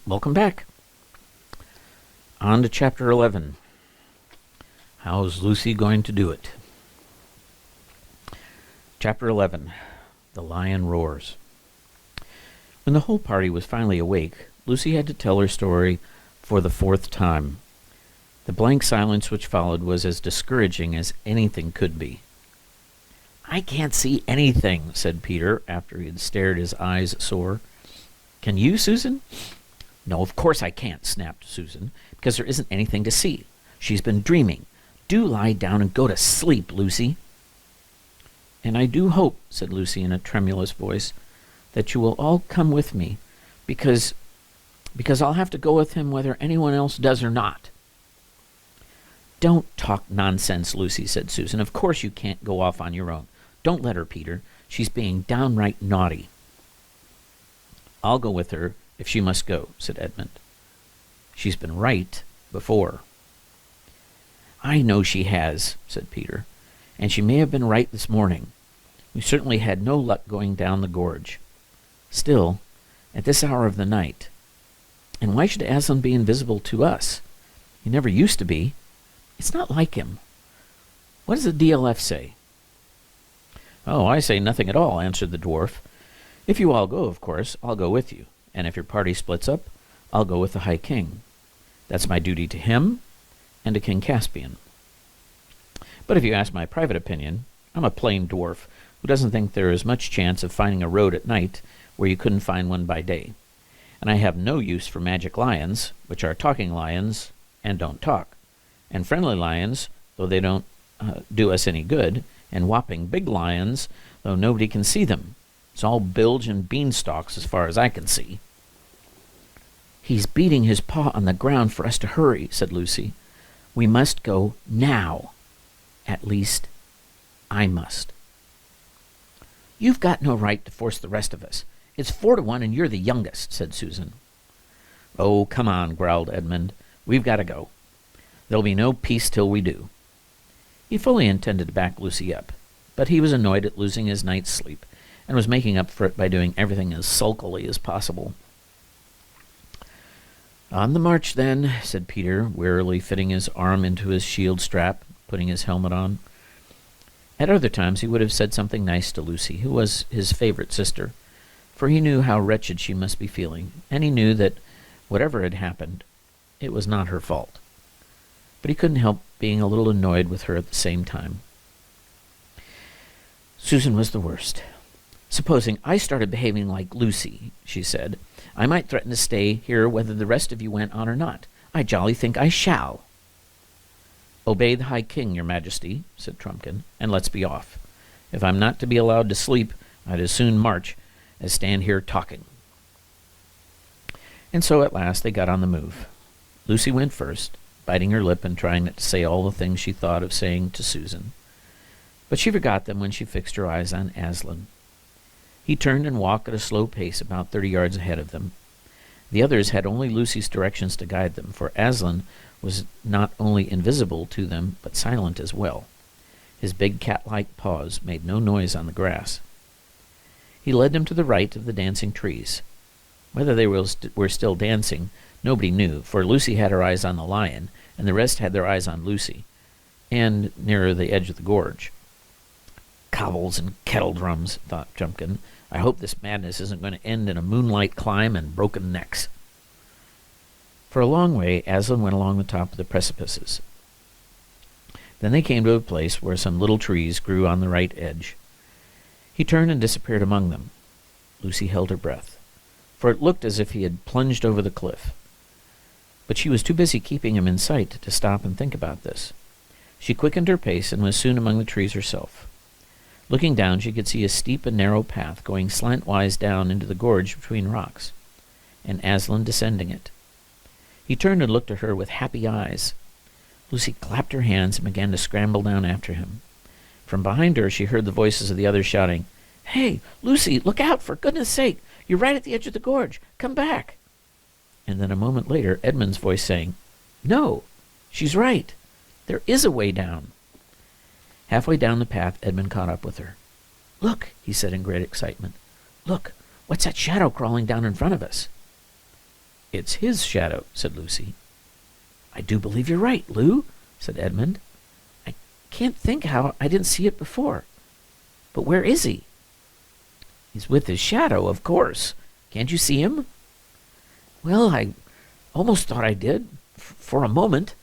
Welcome back. On to Chapter 11. How's Lucy going to do it? Chapter 11. The Lion Roars. When the whole party was finally awake, Lucy had to tell her story for the fourth time. The blank silence which followed was as discouraging as anything could be. "I can't see anything," said Peter, after he had stared his eyes sore. "Can you, Susan?" "No, of course I can't," snapped Susan, "because there isn't anything to see. She's been dreaming. Do lie down and go to sleep, Lucy." "And I do hope," said Lucy in a tremulous voice, "that you will all come with me, because I'll have to go with him whether anyone else does or not." "Don't talk nonsense, Lucy," said Susan. "Of course you can't go off on your own. Don't let her, Peter. She's being downright naughty." "I'll go with her if she must go," said Edmund. "She's been right before." "I know she has," said Peter, "and she may have been right this morning. We certainly had no luck going down the gorge. Still, at this hour of the night, and why should Aslan be invisible to us? He never used to be. It's not like him. What does the DLF say?" "Oh, I say nothing at all," answered the dwarf. "If you all go, of course, I'll go with you, and if your party splits up, I'll go with the High King. That's my duty to him and to King Caspian. But if you ask my private opinion, I'm a plain dwarf who doesn't think there is much chance of finding a road at night where you couldn't find one by day. And I have no use for magic lions, which are talking lions and don't talk, and friendly lions, though they don't do us any good, and whopping big lions, though nobody can see them. It's all bilge and beanstalks as far as I can see." "He's beating his paw on the ground for us to hurry," said Lucy. "We must go now. At least, I must." "You've got no right to force the rest of us. It's 4-1 and you're the youngest," said Susan. "Oh, come on," growled Edmund. "We've got to go. There'll be no peace till we do." He fully intended to back Lucy up, but he was annoyed at losing his night's sleep, and was making up for it by doing everything as sulkily as possible. "On the march, then," said Peter, wearily fitting his arm into his shield strap, putting his helmet on. At other times he would have said something nice to Lucy, who was his favorite sister, for he knew how wretched she must be feeling, and he knew that whatever had happened, it was not her fault. But he couldn't help being a little annoyed with her at the same time. Susan was the worst. "Supposing I started behaving like Lucy," she said, "I might threaten to stay here whether the rest of you went on or not. I jolly think I shall." "Obey the High King, your Majesty," said Trumpkin, "and let's be off. If I'm not to be allowed to sleep, I'd as soon march as stand here talking." And so at last they got on the move. Lucy went first, biting her lip and trying not to say all the things she thought of saying to Susan. But she forgot them when she fixed her eyes on Aslan. He turned and walked at a slow pace about 30 yards ahead of them. The others had only Lucy's directions to guide them, for Aslan was not only invisible to them, but silent as well. His big cat-like paws made no noise on the grass. He led them to the right of the dancing trees. Whether they were still dancing, nobody knew, for Lucy had her eyes on the lion, and the rest had their eyes on Lucy, and nearer the edge of the gorge. "Cobbles and kettle drums," thought Jumpkin. "I hope this madness isn't going to end in a moonlight climb and broken necks." For a long way, Aslan went along the top of the precipices. Then they came to a place where some little trees grew on the right edge. He turned and disappeared among them. Lucy held her breath, for it looked as if he had plunged over the cliff. But she was too busy keeping him in sight to stop and think about this. She quickened her pace and was soon among the trees herself. Looking down, she could see a steep and narrow path going slantwise down into the gorge between rocks, and Aslan descending it. He turned and looked at her with happy eyes. Lucy clapped her hands and began to scramble down after him. From behind her she heard the voices of the others shouting, "Hey, Lucy, look out, for goodness sake! You're right at the edge of the gorge. Come back!" And then a moment later, Edmund's voice saying, "No, she's right. There is a way down." Halfway down the path, Edmund caught up with her. "Look," he said in great excitement. "Look, what's that shadow crawling down in front of us?" It's his shadow, said Lucy. I do believe you're right, Lou, said Edmund. I can't think how I didn't see it before. But where is he? He's with his shadow, of course. Can't you see him? Well, I almost thought I did, for a moment.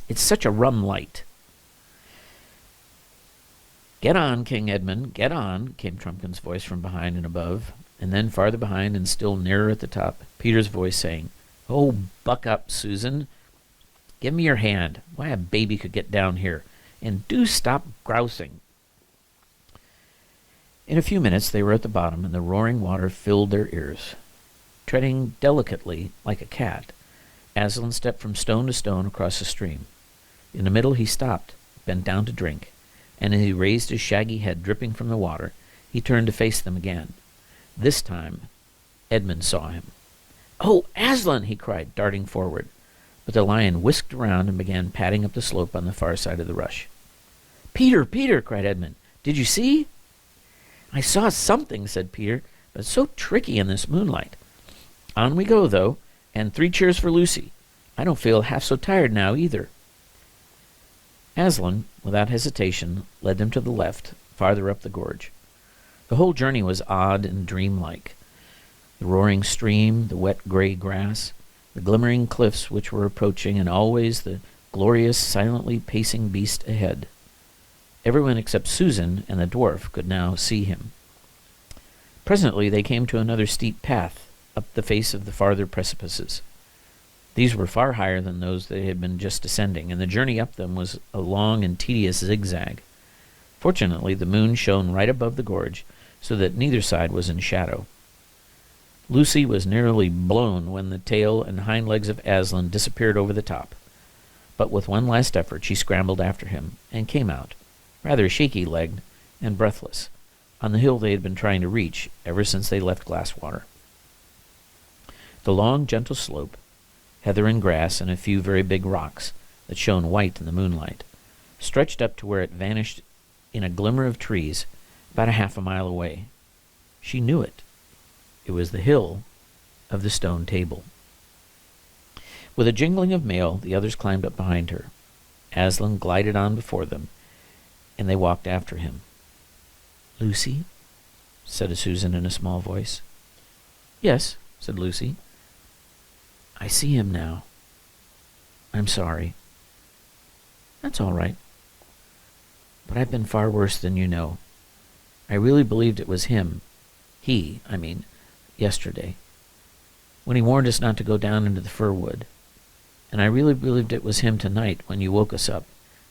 It's such a rum light. Get on, King Edmund, get on, came Trumpkin's voice from behind and above, and then farther behind and still nearer at the top, Peter's voice saying, Oh, buck up, Susan. Give me your hand. Why, a baby could get down here. And do stop grousing. In a few minutes they were at the bottom, and the roaring water filled their ears. Treading delicately like a cat, Aslan stepped from stone to stone across the stream. In the middle he stopped, bent down to drink, and as he raised his shaggy head dripping from the water, he turned to face them again. This time Edmund saw him. Oh, Aslan! He cried, darting forward. But the lion whisked around and began padding up the slope on the far side of the rush. Peter, Peter! Cried Edmund. Did you see? I saw something, said Peter, but it's so tricky in this moonlight. On we go, though, and 3 cheers for Lucy. I don't feel half so tired now, either. Aslan, without hesitation, led them to the left, farther up the gorge. The whole journey was odd and dreamlike. The roaring stream, the wet gray grass, the glimmering cliffs which were approaching, and always the glorious, silently pacing beast ahead. Everyone except Susan and the dwarf could now see him. Presently they came to another steep path up the face of the farther precipices. These were far higher than those they had been just ascending, and the journey up them was a long and tedious zigzag. Fortunately, the moon shone right above the gorge, so that neither side was in shadow. Lucy was nearly blown when the tail and hind legs of Aslan disappeared over the top, but with one last effort she scrambled after him, and came out, rather shaky-legged and breathless, on the hill they had been trying to reach ever since they left Glasswater. The long, gentle slope, heather and grass and a few very big rocks that shone white in the moonlight, stretched up to where it vanished in a glimmer of trees about a half a mile away. She knew it. It was the hill of the stone table. With a jingling of mail, the others climbed up behind her. Aslan glided on before them, and they walked after him. Lucy, said Susan in a small voice. Yes, said Lucy. I see him now. I'm sorry. That's all right. But I've been far worse than you know. I really believed it was him. He, I mean, yesterday, when he warned us not to go down into the fir wood. And I really believed it was him tonight when you woke us up.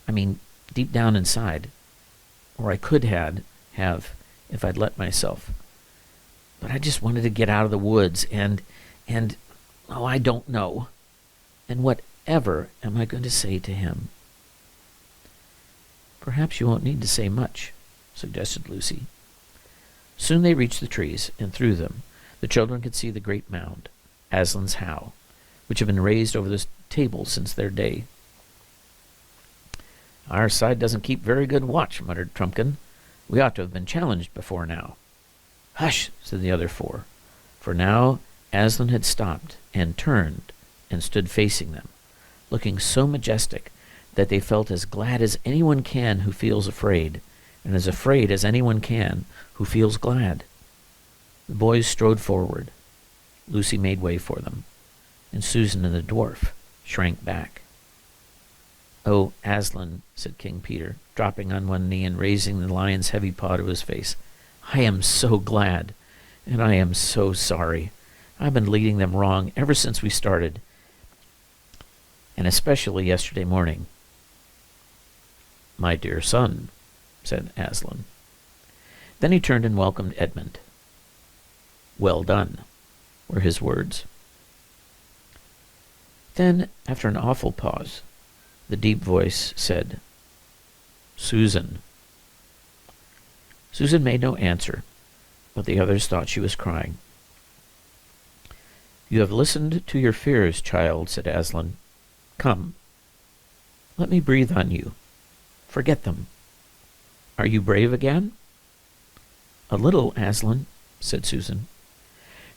I mean, deep down inside. Or I could have, if I'd let myself. But I just wanted to get out of the woods, and oh, I don't know. And whatever am I going to say to him? Perhaps you won't need to say much, suggested Lucy. Soon they reached the trees, and through them the children could see the great mound, Aslan's How, which had been raised over this table since their day. Our side doesn't keep very good watch, muttered Trumpkin. We ought to have been challenged before now. Hush, said the other 4, for now Aslan had stopped and turned and stood facing them, looking so majestic that they felt as glad as anyone can who feels afraid, and as afraid as anyone can who feels glad. The boys strode forward. Lucy made way for them, and Susan and the dwarf shrank back. Oh, Aslan, said King Peter, dropping on one knee and raising the lion's heavy paw to his face, I am so glad, and I am so sorry. I've been leading them wrong ever since we started, and especially yesterday morning. My dear son, said Aslan. Then he turned and welcomed Edmund. Well done, were his words. Then, after an awful pause, the deep voice said, Susan. Susan made no answer, but the others thought she was crying. You have listened to your fears, child, said Aslan. Come, let me breathe on you. Forget them. Are you brave again? A little, Aslan, said Susan.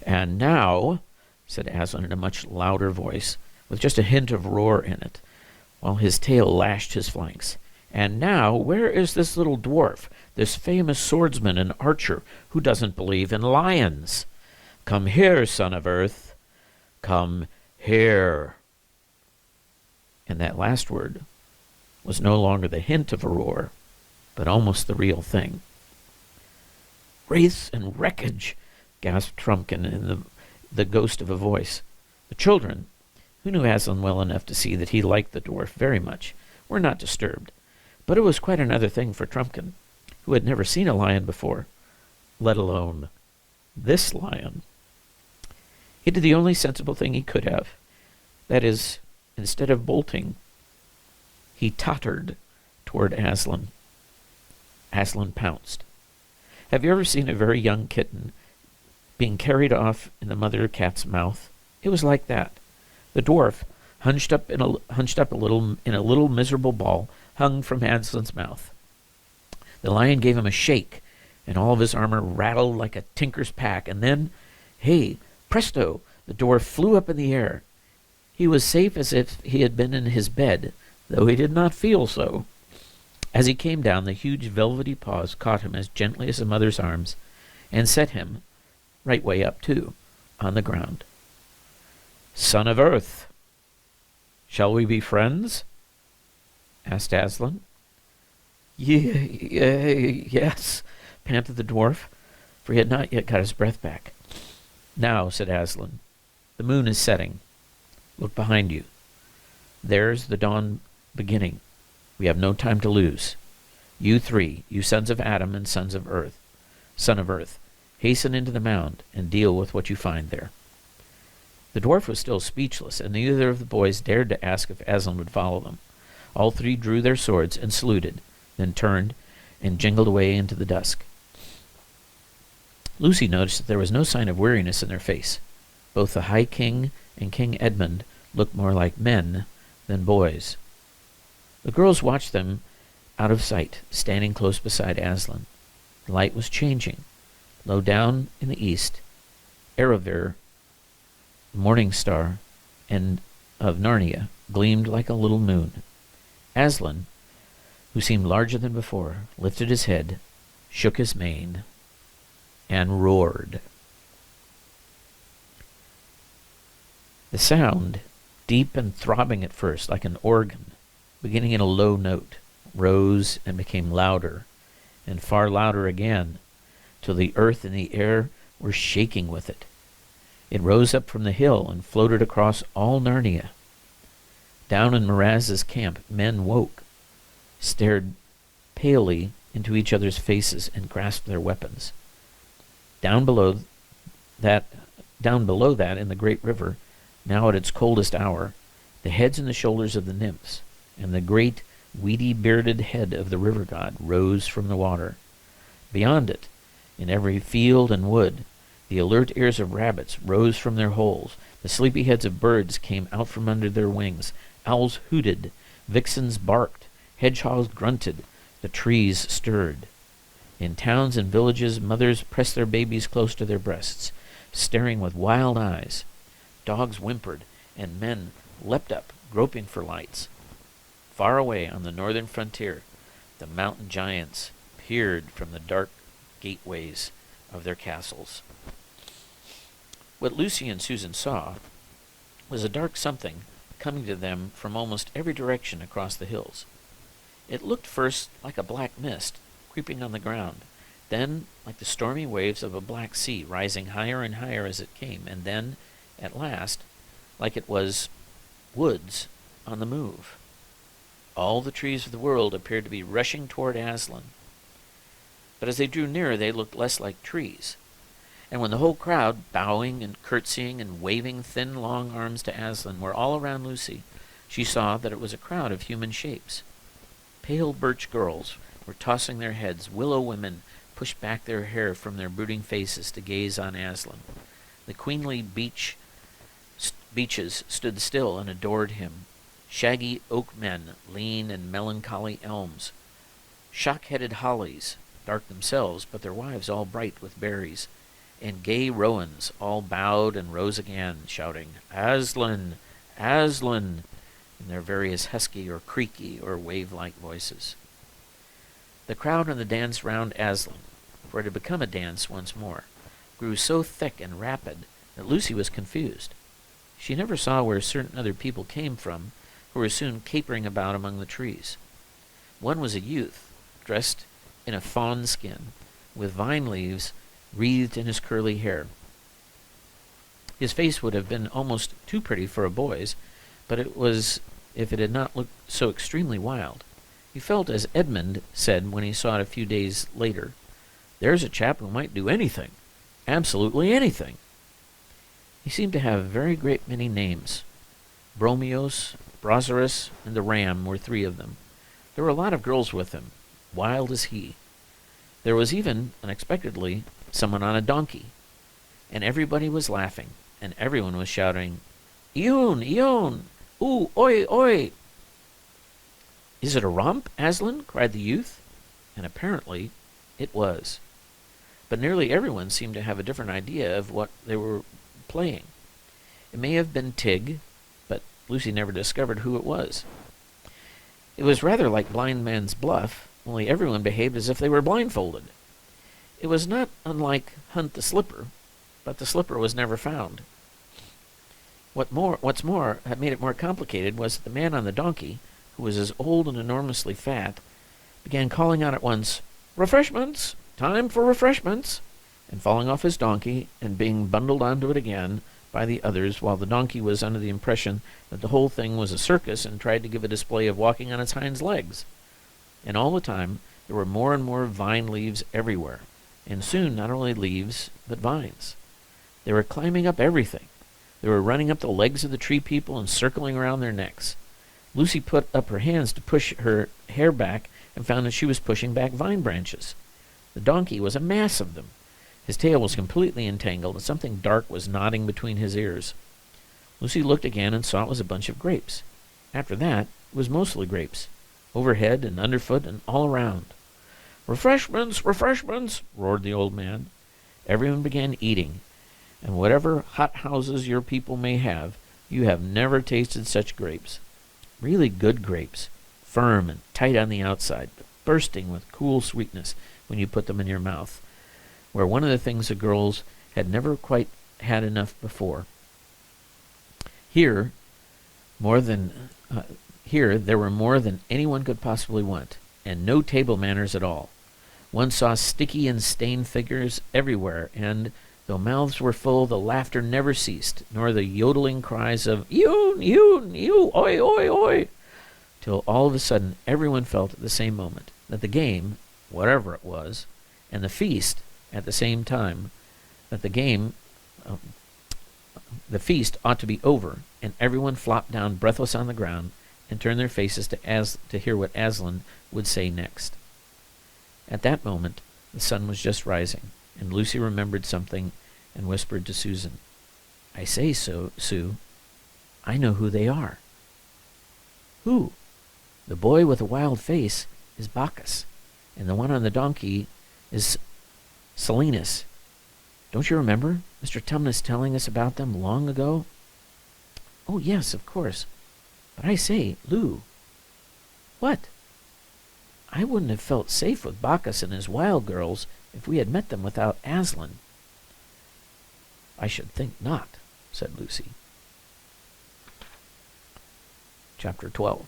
And now, said Aslan in a much louder voice, with just a hint of roar in it, while his tail lashed his flanks. "And now, where is this little dwarf, this famous swordsman and archer, who doesn't believe in lions? Come here, son of earth. Come here." And that last word was no longer the hint of a roar, but almost the real thing. "Wraiths and wreckage," gasped Trumpkin in the ghost of a voice. The children, who knew Aslan well enough to see that he liked the dwarf very much, were not disturbed. But it was quite another thing for Trumpkin, who had never seen a lion before, let alone this lion. He did the only sensible thing he could have. That is, instead of bolting, he tottered toward Aslan. Aslan pounced. Have you ever seen a very young kitten being carried off in the mother cat's mouth? It was like that. The dwarf, hunched up in a little miserable ball, hung from Aslan's mouth. The lion gave him a shake, and all of his armor rattled like a tinker's pack, and then, hey, presto, the dwarf flew up in the air. He was safe as if he had been in his bed, though he did not feel so. As he came down, the huge velvety paws caught him as gently as a mother's arms, and set him, right way up too, on the ground. "Son of Earth, shall we be friends?" asked Aslan. Yes, panted the dwarf, for he had not yet got his breath back. "Now," said Aslan, "the moon is setting. Look behind you. There's the dawn beginning. We have no time to lose. You three, you sons of Adam and son of Earth, hasten into the mound and deal with what you find there." The dwarf was still speechless, and neither of the boys dared to ask if Aslan would follow them. All three drew their swords and saluted, then turned and jingled away into the dusk. Lucy noticed that there was no sign of weariness in their face. Both the High King and King Edmund looked more like men than boys. The girls watched them out of sight, standing close beside Aslan. The light was changing. Low down in the east, Erebor, the morning star and of Narnia, gleamed like a little moon. Aslan, who seemed larger than before, lifted his head, shook his mane, and roared. The sound, deep and throbbing at first like an organ, beginning in a low note, rose and became louder, and far louder again, till the earth and the air were shaking with it. It rose up from the hill and floated across all Narnia. Down in Miraz's camp, men woke, stared palely into each other's faces, and grasped their weapons. Down below that, in the great river, now at its coldest hour, the heads and the shoulders of the nymphs, and the great, weedy, bearded head of the river god rose from the water. Beyond it, in every field and wood, the alert ears of rabbits rose from their holes, the sleepy heads of birds came out from under their wings, owls hooted, vixens barked, hedgehogs grunted, the trees stirred. In towns and villages, mothers pressed their babies close to their breasts, staring with wild eyes. Dogs whimpered, and men leapt up, groping for lights. Far away on the northern frontier, the mountain giants peered from the dark gateways of their castles. What Lucy and Susan saw was a dark something coming to them from almost every direction across the hills. It looked first like a black mist creeping on the ground, then like the stormy waves of a black sea rising higher and higher as it came, and then, at last, like it was woods on the move. All the trees of the world appeared to be rushing toward Aslan. But as they drew nearer, they looked less like trees. And when the whole crowd, bowing and curtsying and waving thin, long arms to Aslan, were all around Lucy, she saw that it was a crowd of human shapes. Pale birch girls were tossing their heads. Willow women pushed back their hair from their brooding faces to gaze on Aslan. The queenly beeches stood still and adored him. Shaggy oak men, lean and melancholy elms, shock-headed hollies, dark themselves, but their wives all bright with berries, and gay Rowans all bowed and rose again, shouting, "Aslan! Aslan!" in their various husky or creaky or wave-like voices. The crowd on the dance round Aslan, for it had become a dance once more, grew so thick and rapid that Lucy was confused. She never saw where certain other people came from, who were soon capering about among the trees. One was a youth, dressed in a fawn skin, with vine leaves wreathed in his curly hair. His face would have been almost too pretty for a boy's, but it was if it had not looked so extremely wild. He felt as Edmund said when he saw it a few days later, "There's a chap who might do anything, absolutely anything." He seemed to have a very great many names. Bromios, Brocerus, and the Ram were three of them. There were a lot of girls with him, wild as he. There was even, unexpectedly, someone on a donkey. And everybody was laughing, and everyone was shouting, "Eon, Eon! Ooh, oi, oi!" "Is it a romp, Aslan?" cried the youth. And apparently it was. But nearly everyone seemed to have a different idea of what they were playing. It may have been Tig, but Lucy never discovered who it was. It was rather like blind man's buff, only everyone behaved as if they were blindfolded. It was not unlike Hunt the Slipper, but the slipper was never found. What's more, had made it more complicated was that the man on the donkey, who was as old and enormously fat, began calling out at once, "Refreshments! Time for refreshments!" and falling off his donkey and being bundled onto it again by the others, while the donkey was under the impression that the whole thing was a circus and tried to give a display of walking on its hind legs. And all the time there were more and more vine leaves everywhere, and soon not only leaves, but vines. They were climbing up everything. They were running up the legs of the tree people and circling around their necks. Lucy put up her hands to push her hair back and found that she was pushing back vine branches. The donkey was a mass of them. His tail was completely entangled, and something dark was nodding between his ears. Lucy looked again and saw it was a bunch of grapes. After that, it was mostly grapes, overhead and underfoot and all around. "Refreshments! Refreshments!" roared the old man. Everyone began eating, and whatever hot houses your people may have, you have never tasted such grapes. Really good grapes, firm and tight on the outside, but bursting with cool sweetness when you put them in your mouth, were one of the things the girls had never quite had enough before. Here there were more than anyone could possibly want, and no table manners at all. One saw sticky and stained figures everywhere, and, though mouths were full, the laughter never ceased, nor the yodeling cries of "Ewan, Ewan, Ew, oi, oi, oi!" till all of a sudden everyone felt at the same moment that the game, whatever it was, and the feast at the same time, that the feast ought to be over, and everyone flopped down breathless on the ground and turned their faces to hear what Aslan would say next. At that moment the sun was just rising, and Lucy remembered something and whispered to Susan, "I say so, Sue, I know who they are." "Who?" "The boy with the wild face is Bacchus, and the one on the donkey is Silenus. Don't you remember Mr. Tumnus telling us about them long ago?" "Oh, yes, of course. But I say, Lou." "What?" "I wouldn't have felt safe with Bacchus and his wild girls if we had met them without Aslan." "I should think not," said Lucy. Chapter 12.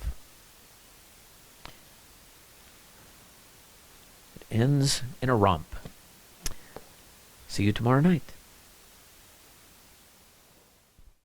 It ends in a romp. See you tomorrow night.